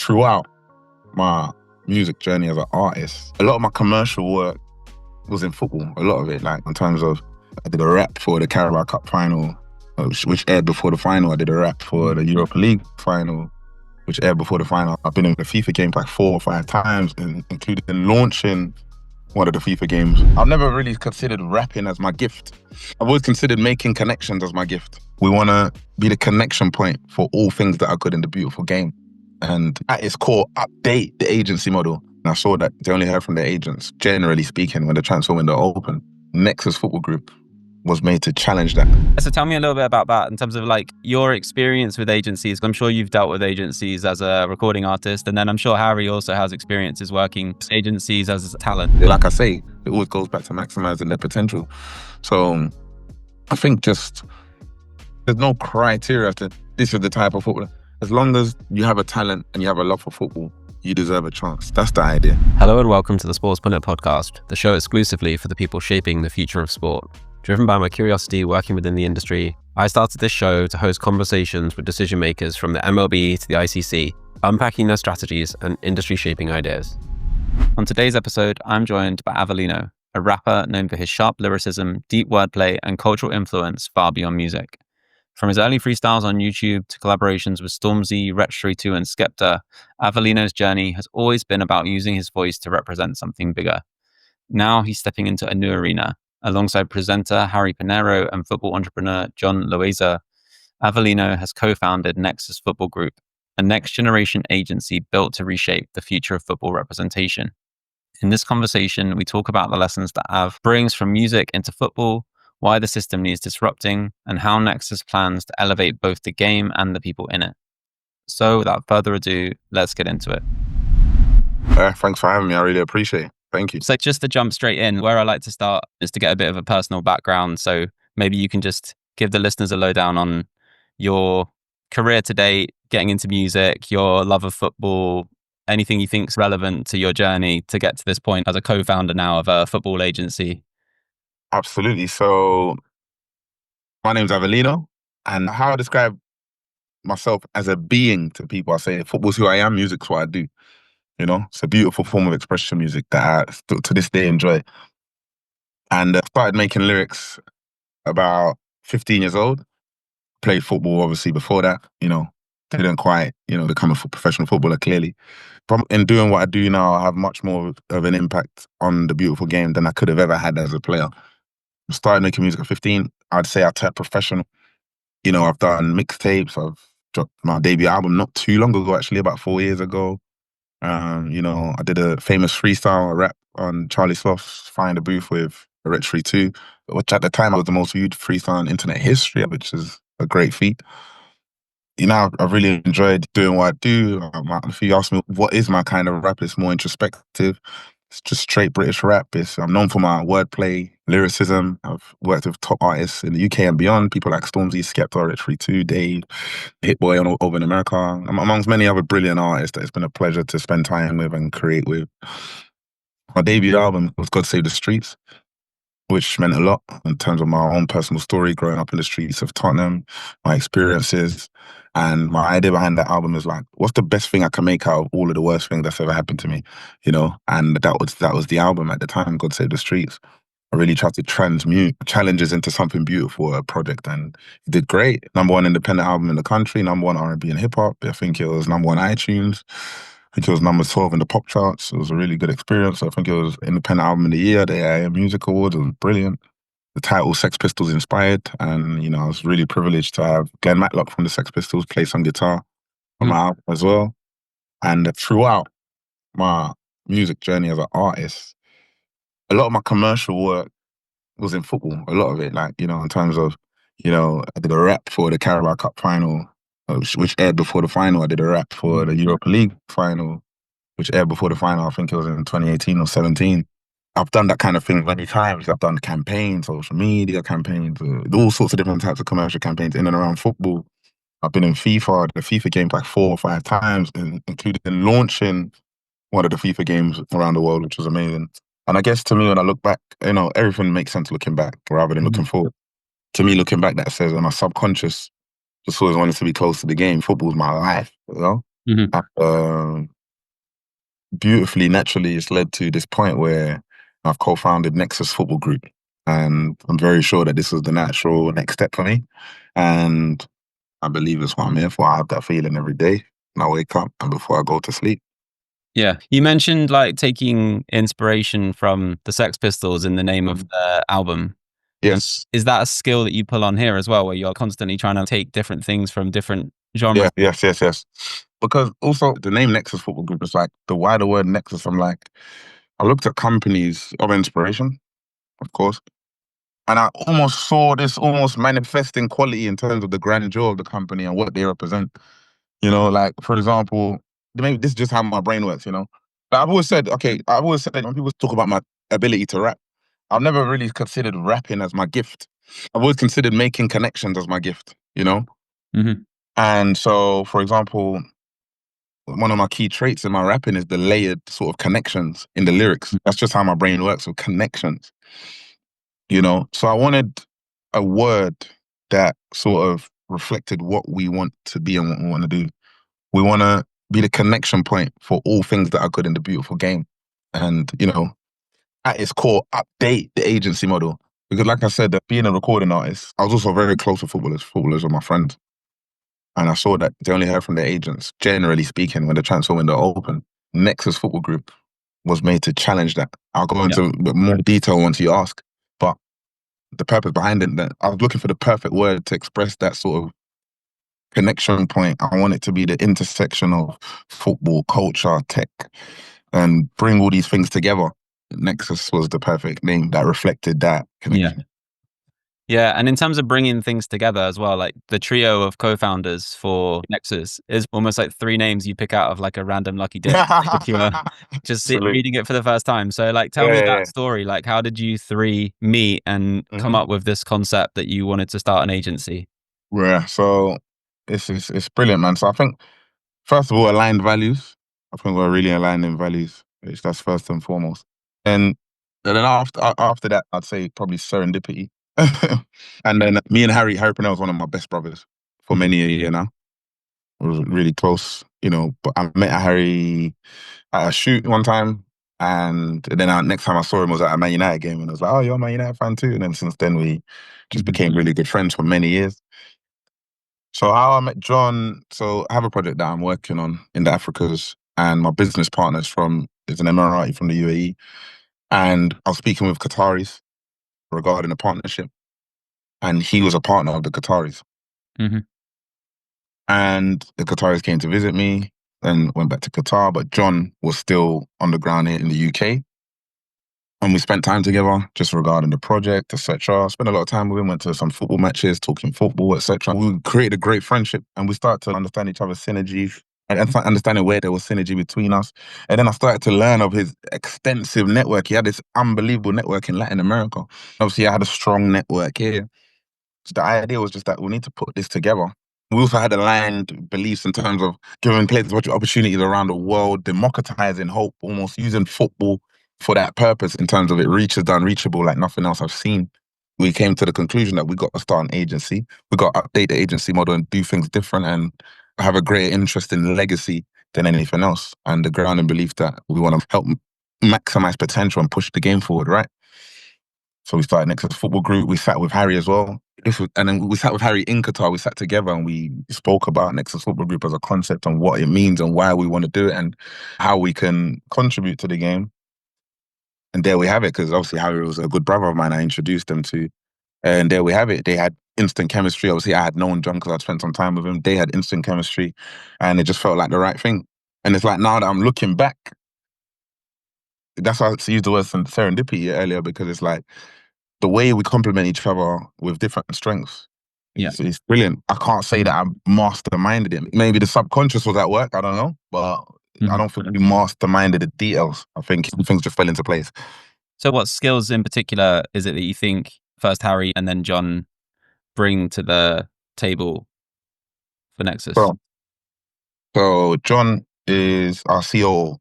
throughout my music journey as an artist, a lot of my commercial work was in football. A lot of it, like in terms of, I did a rap for the Carabao Cup final, which aired before the final. I did a rap for the Europa League final, which aired before the final. I've been in the FIFA games like 4 or 5 times, including launching one of the FIFA games. I've never really considered rapping as my gift. I've always considered making connections as my gift. We want to be the connection point for all things that are good in the beautiful game. And at its core, update the agency model. And I saw that they only heard from their agents, generally speaking, when the transfer window opened. Nexus Football Group was made to challenge that. So tell me a little bit about that in terms of like your experience with agencies. I'm sure you've dealt with agencies as a recording artist, and then I'm sure Harry also has experiences working with agencies as a talent. Like I say, it always goes back to maximizing their potential. So I think just there's no criteria to this is the type of footballer. As long as you have a talent and you have a love for football, you deserve a chance. That's the idea. Hello and welcome to the Sports Pundit podcast, the show exclusively for the people shaping the future of sport. Driven by my curiosity working within the industry, I started this show to host conversations with decision makers from the MLB to the ICC, unpacking their strategies and industry shaping ideas. On today's episode, I'm joined by Avelino, a rapper known for his sharp lyricism, deep wordplay, and cultural influence far beyond music. From his early freestyles on YouTube to collaborations with Stormzy, Wretch and Skepta, Avelino's journey has always been about using his voice to represent something bigger. Now he's stepping into a new arena. Alongside presenter Harry Pinero and football entrepreneur John Loaiza, Avelino has co-founded Nexus Football Group, a next-generation agency built to reshape the future of football representation. In this conversation, we talk about the lessons that Av brings from music into football, why the system needs disrupting, and how Nexus plans to elevate both the game and the people in it. So without further ado, let's get into it. Thanks for having me. I really appreciate it. Thank you. So just to jump straight in, where I like to start is to get a bit of a personal background. So maybe you can just give the listeners a lowdown on your career to date, getting into music, your love of football, anything you think's relevant to your journey to get to this point as a co-founder now of a football agency. Absolutely. So my name's Avelino, and how I describe myself as a being to people, I say football's who I am, music's what I do. You know, it's a beautiful form of expression, music that I still to this day enjoy. And started making lyrics about 15 years old. Played football, obviously, before that, didn't quite, become a professional footballer, clearly. But in doing what I do now, I have much more of an impact on the beautiful game than I could have ever had as a player. I started making music at 15. I'd say I turned professional. I've done mixtapes. I've dropped my debut album not too long ago, actually, about 4 years ago. I did a famous freestyle rap on Charlie Sloth's Find a Booth with Wretch, which at the time was the most viewed freestyle in internet history, which is a great feat. I've really enjoyed doing what I do. If you ask me what is my kind of rap, it's more introspective. It's just straight British rap. I'm known for my wordplay, lyricism. I've worked with top artists in the UK and beyond, people like Stormzy, Skepta, Rich, Dave, Hit Boy over in America, amongst many other brilliant artists that it's been a pleasure to spend time with and create with. My debut album was God Save the Streets, which meant a lot in terms of my own personal story, growing up in the streets of Tottenham, my experiences. And my idea behind that album is like, what's the best thing I can make out of all of the worst things that's ever happened to me, And that was the album at the time, God Save the Streets. I really tried to transmute challenges into something beautiful, a project, and it did great. #1 independent album in the country, #1 R&B and hip hop. I think it was #1 iTunes. I think it was number 12 in the pop charts. It was a really good experience. I think it was Independent Album of the Year, the AIM Music Awards. It was brilliant. The title Sex Pistols inspired, and I was really privileged to have Glenn Matlock from the Sex Pistols play some guitar on my album as well. And throughout my music journey as an artist, a lot of my commercial work was in football. A lot of it, in terms of, I did a rap for the Carabao Cup final, which aired before the final. I did a rap for the Europa League final, which aired before the final. I think it was in 2018 or 17. I've done that kind of thing many times. I've done campaigns, social media campaigns, all sorts of different types of commercial campaigns in and around football. I've been in the FIFA games like 4 or 5 times, including launching one of the FIFA games around the world, which was amazing. And I guess to me, when I look back, everything makes sense looking back rather than looking forward. To me, looking back, that says on my subconscious, just always wanted to be close to the game. Football's my life, Mhm. Beautifully, naturally, it's led to this point where I've co-founded Nexus Football Group, and I'm very sure that this was the natural next step for me. And I believe it's what I'm here for. I have that feeling every day when I wake up and before I go to sleep. Yeah. You mentioned like taking inspiration from the Sex Pistols in the name of the album. Yes. Is that a skill that you pull on here as well, where you're constantly trying to take different things from different genres? Yeah, yes. Because also the name Nexus Football Group is like the wider word Nexus. I'm like, I looked at companies of inspiration, of course, and I almost saw this almost manifesting quality in terms of the grandeur of the company and what they represent. You know, like for example, maybe this is just how my brain works. You know, like I've always said that when people talk about my ability to rap, I've never really considered rapping as my gift. I've always considered making connections as my gift. You know, Mm-hmm. and so for example, one of my key traits in my rapping is the layered sort of connections in the lyrics. That's just how my brain works with connections. You know, so I wanted a word that sort of reflected what we want to be and what we want to do. We want to be the connection point for all things that are good in the beautiful game. And, you know, at its core, update the agency model. Because like I said, that being a recording artist, I was also very close with footballers. Footballers were my friends. And I saw that they only heard from their agents, generally speaking, when the transfer window opened. Nexus Football Group was made to challenge that. I'll go into more detail once you ask. But the purpose behind it, that I was looking for the perfect word to express that sort of connection point. I want it to be the intersection of football, culture, tech, and bring all these things together. Nexus was the perfect name that reflected that connection. Yeah, and in terms of bringing things together as well, like the trio of co-founders for Nexus is almost like three names you pick out of like a random lucky dip if you're just reading it for the first time. So like, tell me that story. Like, how did you three meet and come up with this concept that you wanted to start an agency? Yeah, so it's brilliant, man. So I think first of all, aligned values. I think we're really aligned in values. That's first and foremost. And then after that, I'd say probably serendipity. And then me and Harry Pinero was one of my best brothers for many a year now. We was really close, you know. But I met Harry at a shoot one time, and then next time I saw him was at a Man United game, and I was like, "Oh, you're a Man United fan too." And then since then, we just became really good friends for many years. So how I met John, so I have a project that I'm working on in the Africas, and my business partner is an Emirati from the UAE, and I was speaking with Qataris regarding a partnership, and he was a partner of the Qataris. Mm-hmm. And the Qataris came to visit me, then went back to Qatar, but John was still on the ground here in the UK. And we spent time together just regarding the project, etc. Spent a lot of time with him, went to some football matches, talking football, etc. We created a great friendship and we started to understand each other's synergies and understanding where there was synergy between us. And then I started to learn of his extensive network. He had this unbelievable network in Latin America. Obviously, I had a strong network here. So the idea was just that we need to put this together. We also had aligned beliefs in terms of giving players opportunities around the world, democratizing hope, almost using football for that purpose in terms of it reaches the unreachable like nothing else I've seen. We came to the conclusion that we got to start an agency. We got to update the agency model and do things different and have a greater interest in legacy than anything else. And the grounding belief that we want to help maximize potential and push the game forward, right? So we started Nexus Football Group. We sat with Harry as well. And then we sat with Harry in Qatar. We sat together and we spoke about Nexus Football Group as a concept and what it means and why we want to do it and how we can contribute to the game. And there we have it, because obviously Harry was a good brother of mine. I introduced them to. And there we have it. They had instant chemistry. Obviously, I had known John because I'd spent some time with him. They had instant chemistry. And it just felt like the right thing. And it's like now that I'm looking back, that's why I used the word serendipity earlier, because it's like, the way we complement each other with different strengths is brilliant. I can't say that I masterminded it. Maybe the subconscious was at work, I don't know. But I don't think we masterminded the details. I think things just fell into place. So what skills in particular is it that you think first Harry and then John bring to the table for Nexus? So John is our COO.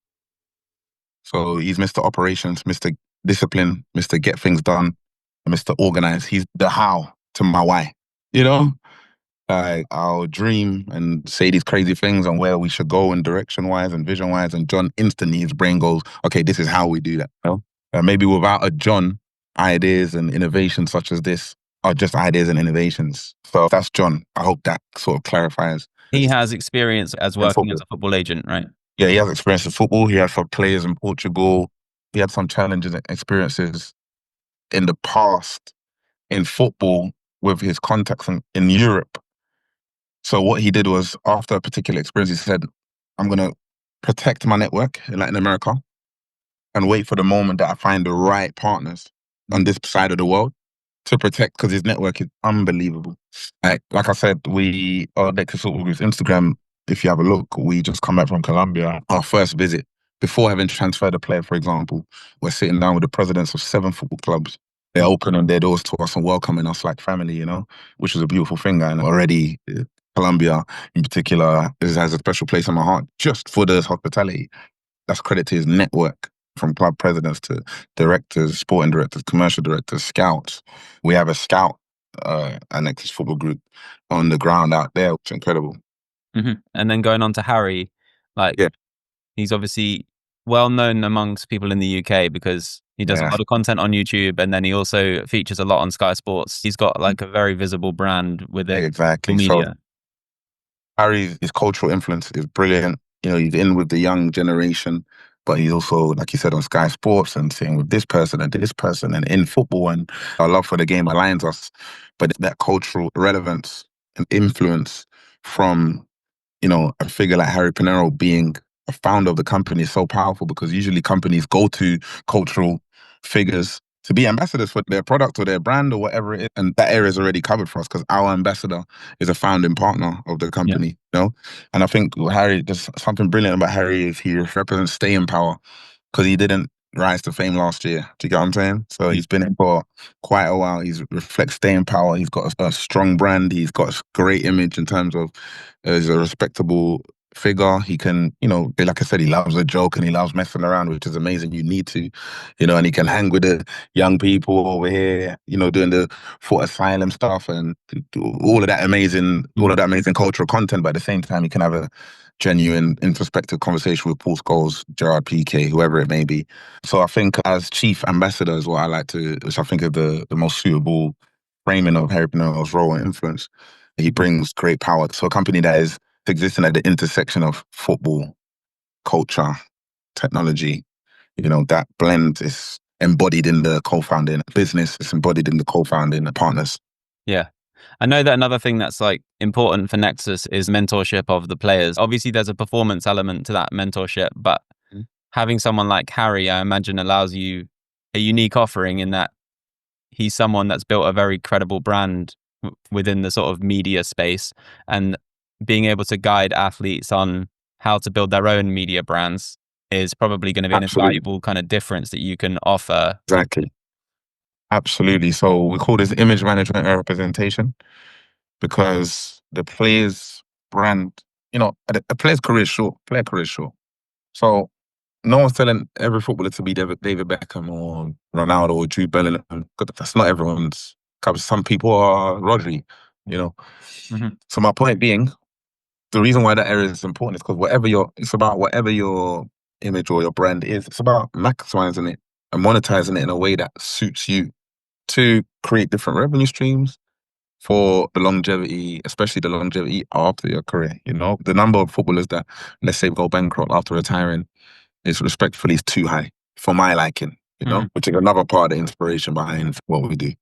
So he's Mr. Operations, Mr. Discipline, Mr. Get Things Done, and Mr. Organize. He's the how to my why, you know? Like, I'll dream and say these crazy things on where we should go and direction-wise and vision-wise, and John instantly, his brain goes, okay, this is how we do that. You know? Maybe without a John, ideas and innovations such as this are just ideas and innovations. So that's John. I hope that sort of clarifies. He has experience as working as a football agent, right? Yeah, he has experience in football. He had some players in Portugal. He had some challenges and experiences in the past in football with his contacts in Europe. So what he did was, after a particular experience, he said, I'm going to protect my network in Latin America and wait for the moment that I find the right partners on this side of the world to protect, because his network is unbelievable. Like I said, we are Nexus Football Group's Instagram. If you have a look, we just come back from Colombia. Our first visit, before having transferred a player, for example, we're sitting down with the presidents of 7 football clubs. They're opening their doors to us and welcoming us like family, you know, which is a beautiful thing. And already Colombia in particular has a special place in my heart just for the hospitality. That's credit to his network, from club presidents to directors, sporting directors, commercial directors, scouts. We have a scout at Nexus Football Group on the ground out there, which is incredible. Mm-hmm. And then going on to Harry, like, he's obviously well known amongst people in the UK because he does a lot of content on YouTube, and then he also features a lot on Sky Sports. He's got like a very visible brand within media. So Harry's, his cultural influence is brilliant. You know, he's in with the young generation, but he's also, like you said, on Sky Sports and sitting with this person and this person and in football, and our love for the game aligns us. But that cultural relevance and influence from, you know, a figure like Harry Pinero being a founder of the company is so powerful, because usually companies go to cultural figures to be ambassadors for their product or their brand or whatever it is. And that area is already covered for us because our ambassador is a founding partner of the company, you know? And I think Harry, there's something brilliant about Harry is he represents staying power, because he didn't rise to fame last year. Do you get what I'm saying? So he's been in for quite a while. He's reflects staying power. He's got a strong brand. He's got a great image in terms of he's a respectable figure. He can, you know, like I said, he loves a joke and he loves messing around, which is amazing. You need to, you know, and he can hang with the young people over here, you know, doing the Foot Asylum stuff and all of that amazing cultural content. But at the same time, he can have a genuine, introspective conversation with Paul Scholes, Gerard PK, whoever it may be. So I think as chief ambassador is what I like to, which I think is the most suitable framing of Harry Pinero's role and influence. He brings great power to a company that is existing at the intersection of football, culture, technology. You know, that blend is embodied in the co-founding business. It's embodied in the co-founding partners. Yeah. I know that another thing that's like important for Nexus is mentorship of the players. Obviously, there's a performance element to that mentorship, but having someone like Harry, I imagine, allows you a unique offering in that he's someone that's built a very credible brand within the sort of media space, and being able to guide athletes on how to build their own media brands is probably going to be an invaluable kind of difference that you can offer. Exactly. Absolutely. So we call this image management and representation, because the player's brand, you know, a player's career is short. Player career is short. So no one's telling every footballer to be David Beckham or Ronaldo or Jude Bellingham. That's not everyone's. Some people are Rodri, you know. So my point being, the reason why that area is important is because it's about whatever your image or your brand is. It's about maximizing it and monetizing it in a way that suits you to create different revenue streams for the longevity, especially the longevity after your career. You know, the number of footballers that, let's say, go bankrupt after retiring is respectfully too high for my liking, you know, which is another part of the inspiration behind what we do.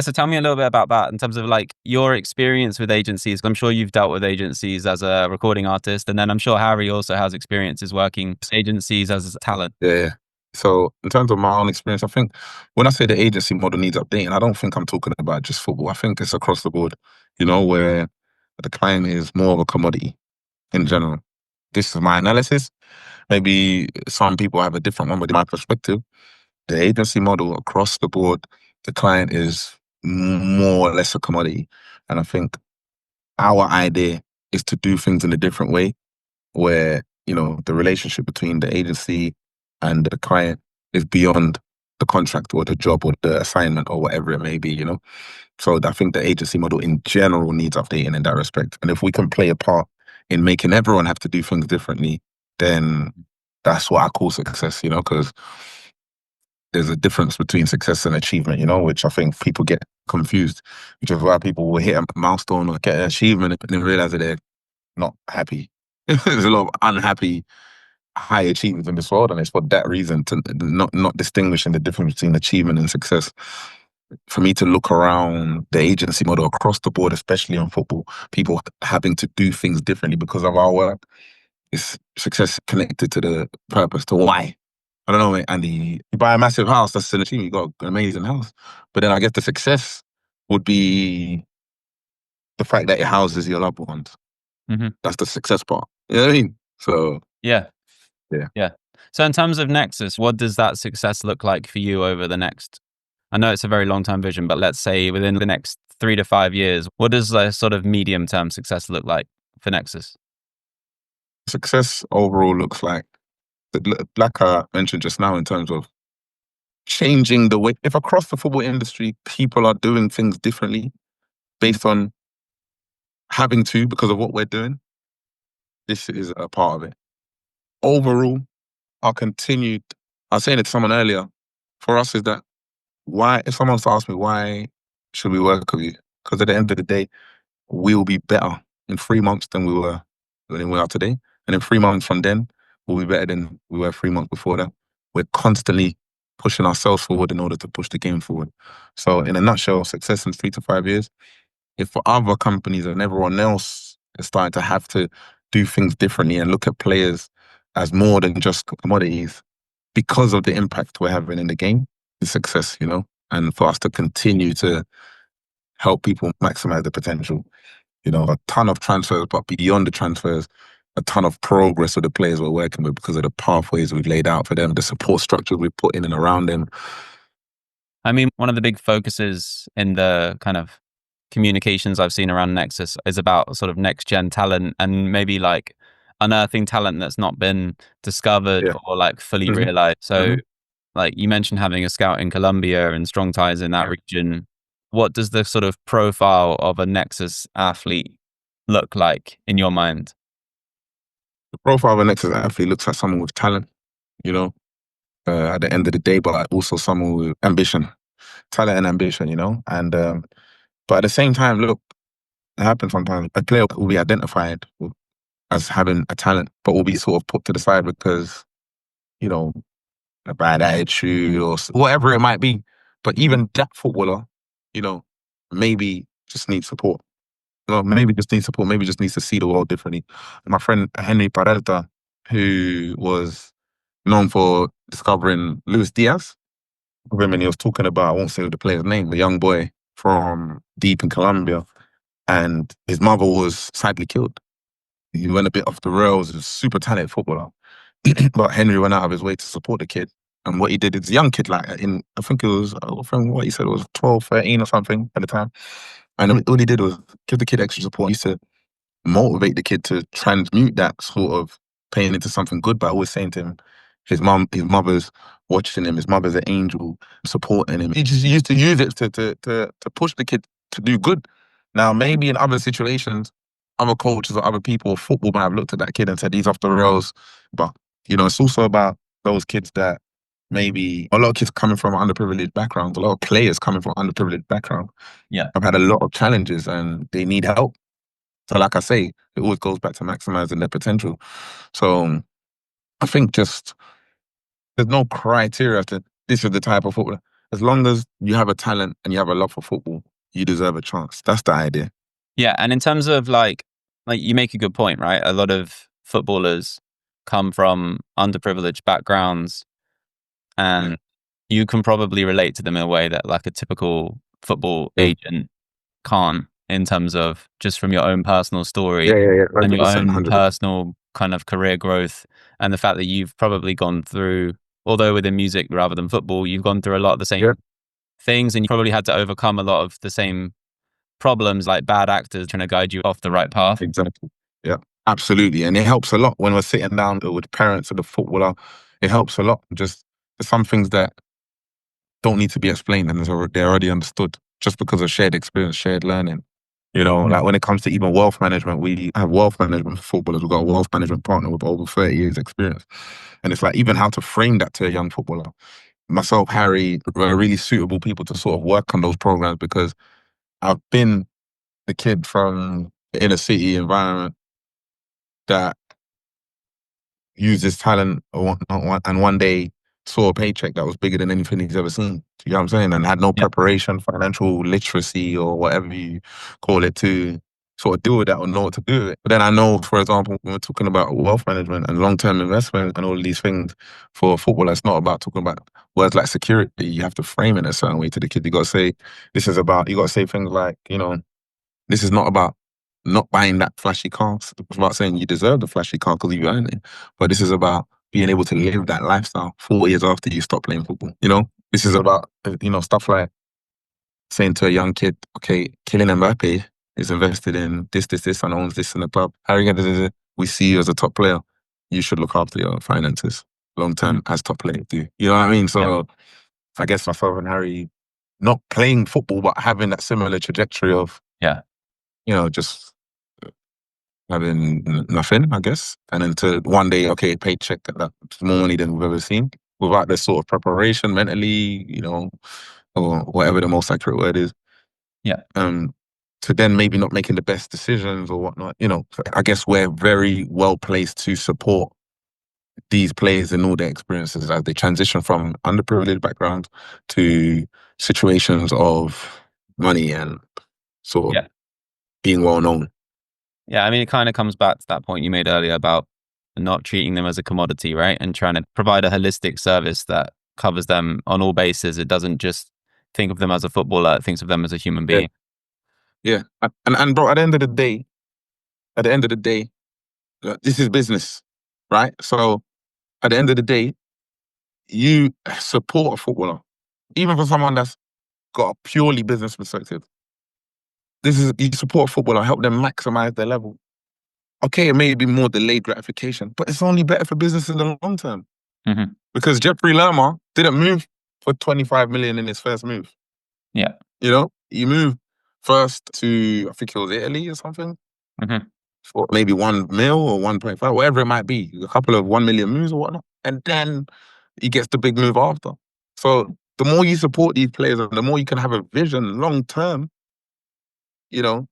So tell me a little bit about that in terms of like your experience with agencies. I'm sure you've dealt with agencies as a recording artist, and then I'm sure Harry also has experiences working with agencies as a talent. Yeah. So in terms of my own experience, I think when I say the agency model needs updating, I don't think I'm talking about just football. I think it's across the board, you know, where the client is more of a commodity in general. This is my analysis. Maybe some people have a different one, but in my perspective, the agency model across the board, the client is more or less a commodity. And I think our idea is to do things in a different way, where, you know, the relationship between the agency and the client is beyond the contract or the job or the assignment or whatever it may be, you know? So I think the agency model in general needs updating in that respect. And if we can play a part in making everyone have to do things differently, then that's what I call success, you know, because there's a difference between success and achievement, you know, which I think people get confused, which is why people will hit a milestone or get an achievement and then realize that they're not happy. There's a lot of unhappy high achievers in this world, and it's for that reason to not distinguishing the difference between achievement and success. For me to look around the agency model across the board, especially on football, people having to do things differently because of our work, is success connected to the purpose, to why. I don't know, mate, Andy, you buy a massive house, that's an achievement, you got an amazing house. But then I guess the success would be the fact that it houses your loved ones. Mm-hmm. That's the success part. You know what I mean? So yeah. Yeah. So in terms of Nexus, what does that success look like for you over the next, I know it's a very long-term vision, but let's say within the next 3 to 5 years, what does the sort of medium-term success look like for Nexus? Success overall looks like I mentioned just now in terms of changing the way, if across the football industry, people are doing things differently based on having to because of what we're doing, this is a part of it. Overall, I was saying it to someone earlier, for us is that why, if someone's asked me why should we work with you? Because at the end of the day, we'll be better in 3 months than we are today. And in 3 months from then, we'll be better than we were 3 months before that. We're constantly pushing ourselves forward in order to push the game forward. So in a nutshell, success in 3 to 5 years, if other companies and everyone else is starting to have to do things differently and look at players as more than just commodities because of the impact we're having in the game, is success, you know? And for us to continue to help people maximize the potential. You know, a ton of transfers, but beyond the transfers, a ton of progress with the players we're working with because of the pathways we've laid out for them, the support structures we've put in and around them. I mean, one of the big focuses in the kind of communications I've seen around Nexus is about sort of next gen talent and maybe like unearthing talent that's not been discovered or like fully realized. So like you mentioned having a scout in Colombia and strong ties in that region. What does the sort of profile of a Nexus athlete look like in your mind? The profile of a Nexus athlete looks like someone with talent, you know, at the end of the day, but also someone with ambition, talent and ambition, you know. And but at the same time, look, it happens sometimes. A player will be identified as having a talent, but will be sort of put to the side because, you know, a bad attitude or whatever it might be. But even that footballer, you know, maybe just needs support. You know, maybe just needs support. Maybe just needs to see the world differently. My friend Henry Pinero, who was known for discovering Luis Diaz, and he was talking about, I won't say the player's name, the young boy from deep in Colombia, and his mother was sadly killed. He went a bit off the rails. He was a super talented footballer. But Henry went out of his way to support the kid. And what he did is a young kid, like I think it was, from what he said, it was 12, 13 or something at the time. And all he did was give the kid extra support. He used to motivate the kid to transmute that sort of pain into something good by always saying to him, his mother's watching him, his mother's an angel, supporting him. He just used to use it to push the kid to do good. Now, maybe in other situations, other coaches or other people, football might have looked at that kid and said, he's off the rails. But, you know, it's also about those kids that maybe a lot of kids coming from underprivileged backgrounds, a lot of players coming from underprivileged backgrounds. Yeah. Have had a lot of challenges and they need help. So like I say, it always goes back to maximizing their potential. So I think just there's no criteria to this is the type of footballer. As long as you have a talent and you have a love for football, you deserve a chance. That's the idea. Yeah, and in terms of like you make a good point, right? A lot of footballers come from underprivileged backgrounds, and you can probably relate to them in a way that like a typical football agent can't, in terms of just from your own personal story and your own 100%. personal kind of career growth, and the fact that you've probably gone through, although within music rather than football, you've gone through a lot of the same things, and you probably had to overcome a lot of the same problems, like bad actors trying to guide you off the right path. Exactly. Yeah, absolutely. And it helps a lot when we're sitting down with parents of the footballer. It helps a lot. Just some things that don't need to be explained, and they're already understood just because of shared experience, shared learning. You know, like when it comes to even wealth management, we have wealth management for footballers. We've got a wealth management partner with over 30 years experience. And it's like even how to frame that to a young footballer. Myself, Harry, were really suitable people to sort of work on those programs because I've been the kid from the inner city environment that used his talent and one day saw a paycheck that was bigger than anything he's ever seen. You know what I'm saying? And had no preparation, financial literacy or whatever you call it to sort of deal with that or know what to do with it. But then I know, for example, when we're talking about wealth management and long-term investment and all of these things for football, it's not about talking about words like security. You have to frame it a certain way to the kid. You got to say, you got to say things like, you know, this is not about not buying that flashy car. It's about saying you deserve the flashy car because you earned it. But this is about being able to live that lifestyle 4 years after you stop playing football. You know, this is about, you know, stuff like saying to a young kid, okay, Kylian Mbappe is invested in this, and owns this in the club. Harry, we see you as a top player. You should look after your finances long term as top players do. You know what I mean? So I guess myself and Harry, not playing football, but having that similar trajectory of, you know, just having nothing, I guess. And then to one day, okay, paycheck, that's more money than we've ever seen. Without this sort of preparation mentally, you know, or whatever the most accurate word is. To then maybe not making the best decisions or whatnot. You know, I guess we're very well placed to support these players in all their experiences as they transition from underprivileged backgrounds to situations of money and sort of being well known. Yeah, I mean, it kind of comes back to that point you made earlier about not treating them as a commodity, right? And trying to provide a holistic service that covers them on all bases. It doesn't just think of them as a footballer, it thinks of them as a human being. Yeah. And bro, at the end of the day, this is business, right? So at the end of the day, you support a footballer, even for someone that's got a purely business perspective. You support a footballer, help them maximize their level. Okay, it may be more delayed gratification, but it's only better for business in the long term. Mm-hmm. Because Jeffrey Lerma didn't move for 25 million in his first move. Yeah. You know, he moved first to, I think it was Italy or something. Mm-hmm. For maybe 1 mil or 1.5, whatever it might be, a couple of 1 million moves or whatnot. And then he gets the big move after. So the more you support these players, the more you can have a vision long term, you know,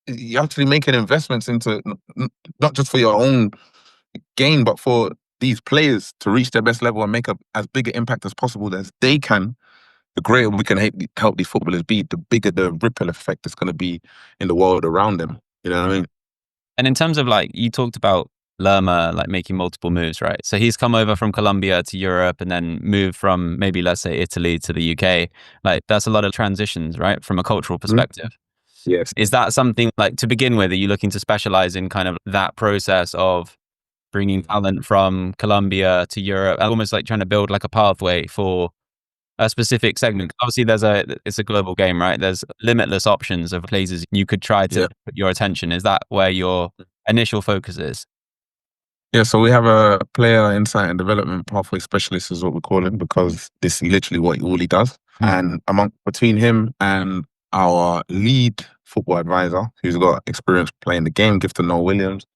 you're actually making investments into not just for your own gain, but for these players to reach their best level and make as big an impact as possible as they can. The greater we can help these footballers be, the bigger the ripple effect is going to be in the world around them. You know what I mean? And in terms of like, you talked about Lerma like making multiple moves, right? So he's come over from Colombia to Europe and then moved from maybe, let's say, Italy to the UK. Like that's a lot of transitions, right? From a cultural perspective. Yes. Is that something like to begin with, are you looking to specialize in kind of that process of bringing talent from Colombia to Europe, almost like trying to build like a pathway for a specific segment? Obviously it's a global game, right? There's limitless options of places you could try to put your attention. Is that where your initial focus is? Yeah, so we have a player insight and development pathway specialist is what we call him, because this is literally all he does. And between him and our lead football advisor, who's got experience playing the game, Gifton Noel Williams,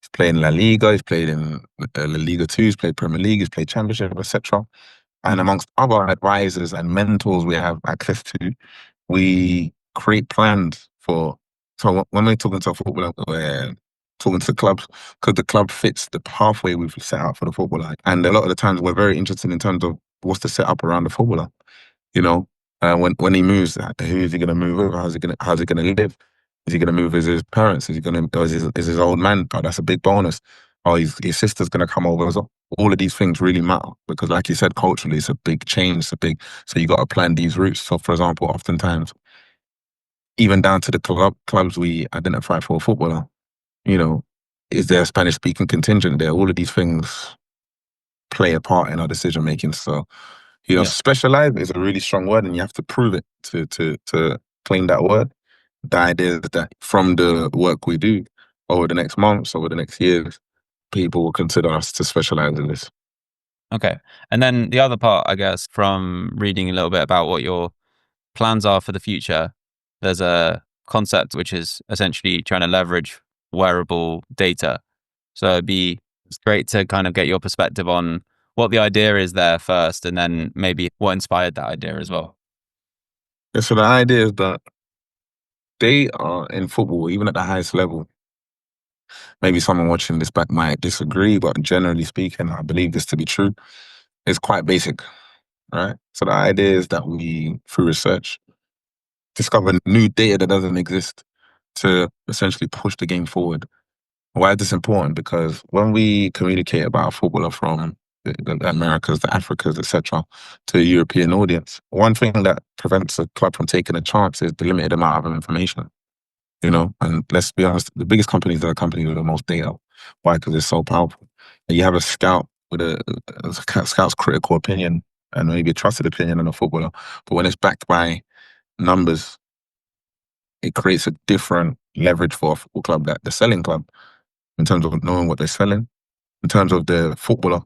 he's played in La Liga, he's played in La Liga 2, he's played Premier League, he's played Championship, etc. And amongst other advisors and mentors we have access to, we create plans for. So when we're talking to a footballer, we're talking to the clubs, because the club fits the pathway we've set out for the footballer. And a lot of the times we're very interested in terms of what's the setup around the footballer. You know, when he moves, who is he going to move over? How's he going to live? Is he going to move as his parents? Is he going to, is his old man? Oh, that's a big bonus. Oh, his sister's going to come over as well. All of these things really matter because, like you said, culturally, it's a big change. So you got to plan these routes. So, for example, oftentimes, even down to the clubs we identify for a footballer, you know, is there a Spanish-speaking contingent there? All of these things play a part in our decision making. So, you know, specialize is a really strong word, and you have to prove it to claim that word. The idea is that from the work we do over the next months, over the next years, people will consider us to specialize in this. Okay. And then the other part, I guess, from reading a little bit about what your plans are for the future, there's a concept which is essentially trying to leverage wearable data. So it's great to kind of get your perspective on what the idea is there first, and then maybe what inspired that idea as well. Yeah, so the idea is that they are in football, even at the highest level. Maybe someone watching this back might disagree, but generally speaking, I believe this to be true. It's quite basic, right? So the idea is that we, through research, discover new data that doesn't exist to essentially push the game forward. Why is this important? Because when we communicate about a footballer from the Americas, the Africas, etc., to a European audience, one thing that prevents a club from taking a chance is the limited amount of information. And let's be honest, the biggest companies are the companies with the most data. Why? Because it's so powerful. And you have a scout with a scout's critical opinion and maybe a trusted opinion on a footballer, but when it's backed by numbers, it creates a different leverage for a football club, that the selling club, in terms of knowing what they're selling, in terms of the footballer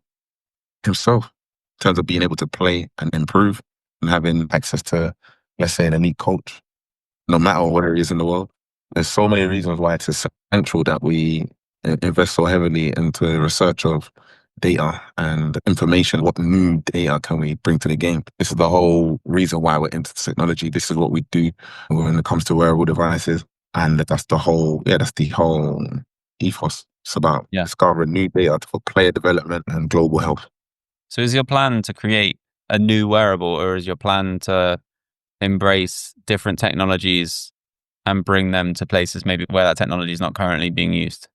himself, in terms of being able to play and improve and having access to, let's say, an elite coach, no matter where he is in the world. There's so many reasons why it's essential that we invest so heavily into the research of data and information. What new data can we bring to the game? This is the whole reason why we're into technology. This is what we do when it comes to wearable devices. And that's the whole ethos. It's about discovering new data for player development and global health. So is your plan to create a new wearable, or is your plan to embrace different technologies and bring them to places maybe where that technology is not currently being used?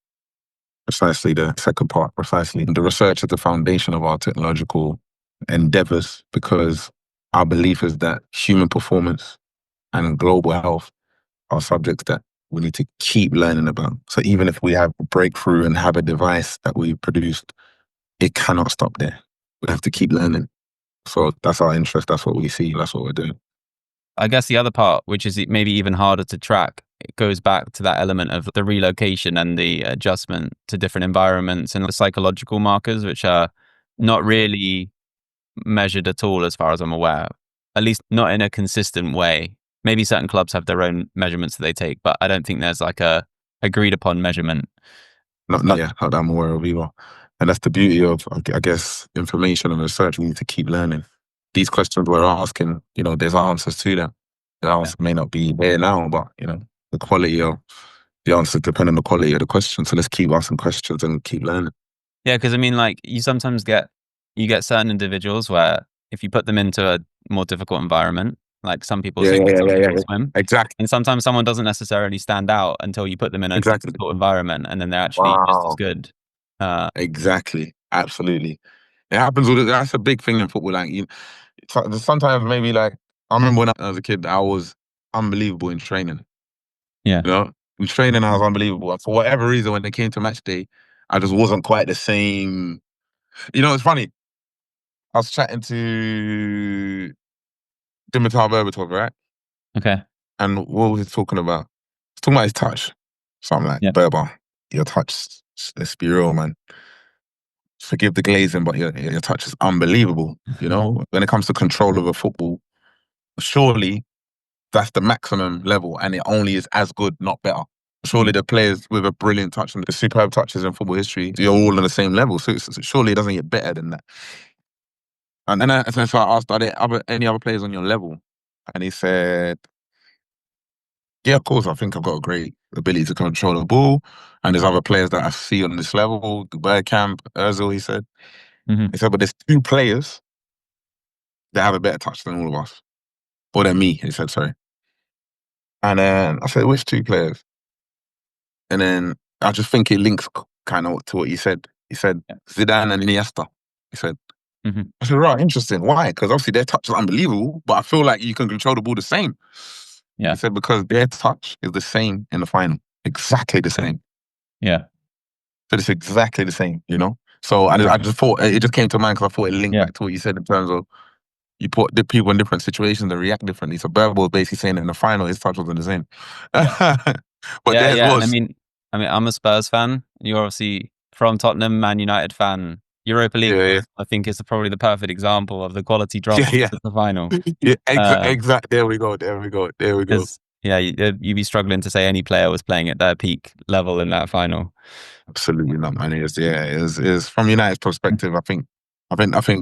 Precisely the second part, precisely. The research is the foundation of our technological endeavors, because our belief is that human performance and global health are subjects that we need to keep learning about. So even if we have a breakthrough and have a device that we produced, it cannot stop there. We have to keep learning. So that's our interest. That's what we see. That's what we're doing. I guess the other part, which is maybe even harder to track, it goes back to that element of the relocation and the adjustment to different environments and the psychological markers, which are not really measured at all as far as I'm aware, at least not in a consistent way. Maybe certain clubs have their own measurements that they take, but I don't think there's like a agreed upon measurement. Not that I'm aware of either. And that's the beauty of, I guess, information and research. We need to keep learning. These questions we're asking, there's answers to them. The answer may not be there now, but, the quality of the answers depend on the quality of the question. So let's keep asking questions and keep learning. Yeah, because I mean, like, you sometimes get certain individuals where if you put them into a more difficult environment, like some people swim. Exactly. And sometimes someone doesn't necessarily stand out until you put them in a difficult environment, and then they're actually just as good. Exactly. Absolutely. It happens that's a big thing in football. Like, sometimes maybe, like, I remember when I was a kid, I was unbelievable in training. Yeah. In training, I was unbelievable. And for whatever reason, when they came to match day, I just wasn't quite the same. It's funny. I was chatting to Dimitar Berbatov, right? Okay. And what was he talking about? He's talking about his touch. So I'm like, Berber, your touch, let's be real, man. Forgive the glazing, but your touch is unbelievable. When it comes to control of a football, surely that's the maximum level, and it only is as good, not better. Surely the players with a brilliant touch and the superb touches in football history, you're all on the same level. So surely it doesn't get better than that. And then so I asked, are there any other players on your level? And he said, yeah, of course, I think I've got a great ability to control the ball. And there's other players that I see on this level, Bergkamp, Ozil, he said. Mm-hmm. He said, but there's two players that have a better touch than all of us. Or than me, he said, sorry. And then I said, which two players? And then I just think it links kind of to what you said. He said, Zidane and Iniesta. He said, I said, right, interesting. Why? Because obviously their touch is unbelievable, but I feel like you can control the ball the same. Yeah. He said, because their touch is the same in the final. Exactly the same. Yeah. So it's exactly the same, So I just thought, it just came to mind because I thought it linked back to what you said in terms of you put the people in different situations and react differently. So Berber was basically saying that in the final, his touch wasn't the same. But theirs was. I mean, I'm a Spurs fan. You're obviously from Tottenham, Man United fan. Europa League, Yeah, I think, is probably the perfect example of the quality drop yeah. to the final. Yeah, exact. There we go. Because you'd be struggling to say any player was playing at their peak level in that final. Absolutely not, man. It's from United's perspective. I think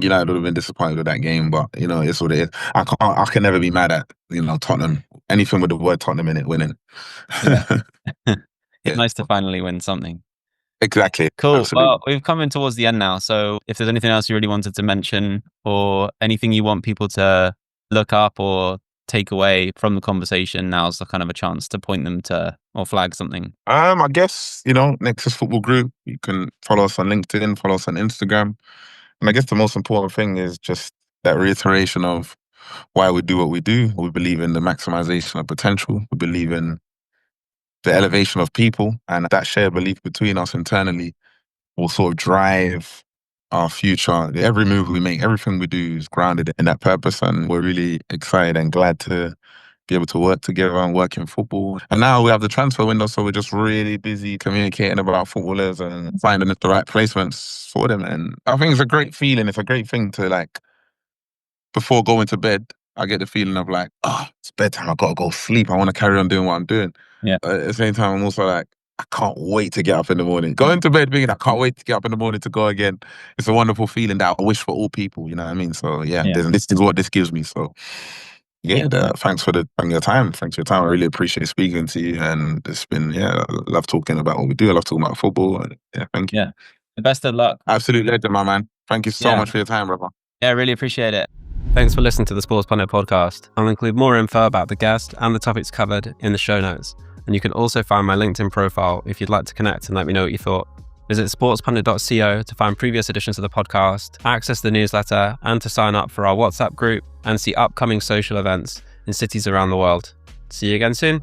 United would have been disappointed with that game, but it's what it is. I can never be mad at Tottenham. Anything with the word Tottenham in it, winning. Yeah. It's Yeah. nice to finally win something. Exactly. Cool. Absolutely. Well, we've come in towards the end now. So if there's anything else you really wanted to mention or anything you want people to look up or take away from the conversation, now's the kind of a chance to point them to or flag something. I guess, Nexus Football Group. You can follow us on LinkedIn, follow us on Instagram. And I guess the most important thing is just that reiteration of why we do what we do. We believe in the maximization of potential. We believe in the elevation of people, and that shared belief between us internally will sort of drive our future. Every move we make, everything we do is grounded in that purpose, and we're really excited and glad to be able to work together and work in football. And now we have the transfer window, so we're just really busy communicating about footballers and finding the right placements for them. And I think it's a great feeling. It's a great thing to before going to bed, I get the feeling of it's bedtime, I gotta go sleep. I want to carry on doing what I'm doing. Yeah. At the same time, I'm also I can't wait to get up in the morning. Going to bed being I can't wait to get up in the morning to go again. It's a wonderful feeling that I wish for all people, you know what I mean? So this is what this gives me. So thanks for your time. Thanks for your time. I really appreciate speaking to you. And it's been, I love talking about what we do. I love talking about football. And thank you. Yeah. The best of luck. Absolute legend, my man. Thank you so much for your time, brother. Yeah, I really appreciate it. Thanks for listening to the Sports Pundit podcast. I'll include more info about the guest and the topics covered in the show notes. And you can also find my LinkedIn profile if you'd like to connect and let me know what you thought. Visit sportspundit.co to find previous editions of the podcast, access the newsletter, and to sign up for our WhatsApp group and see upcoming social events in cities around the world. See you again soon.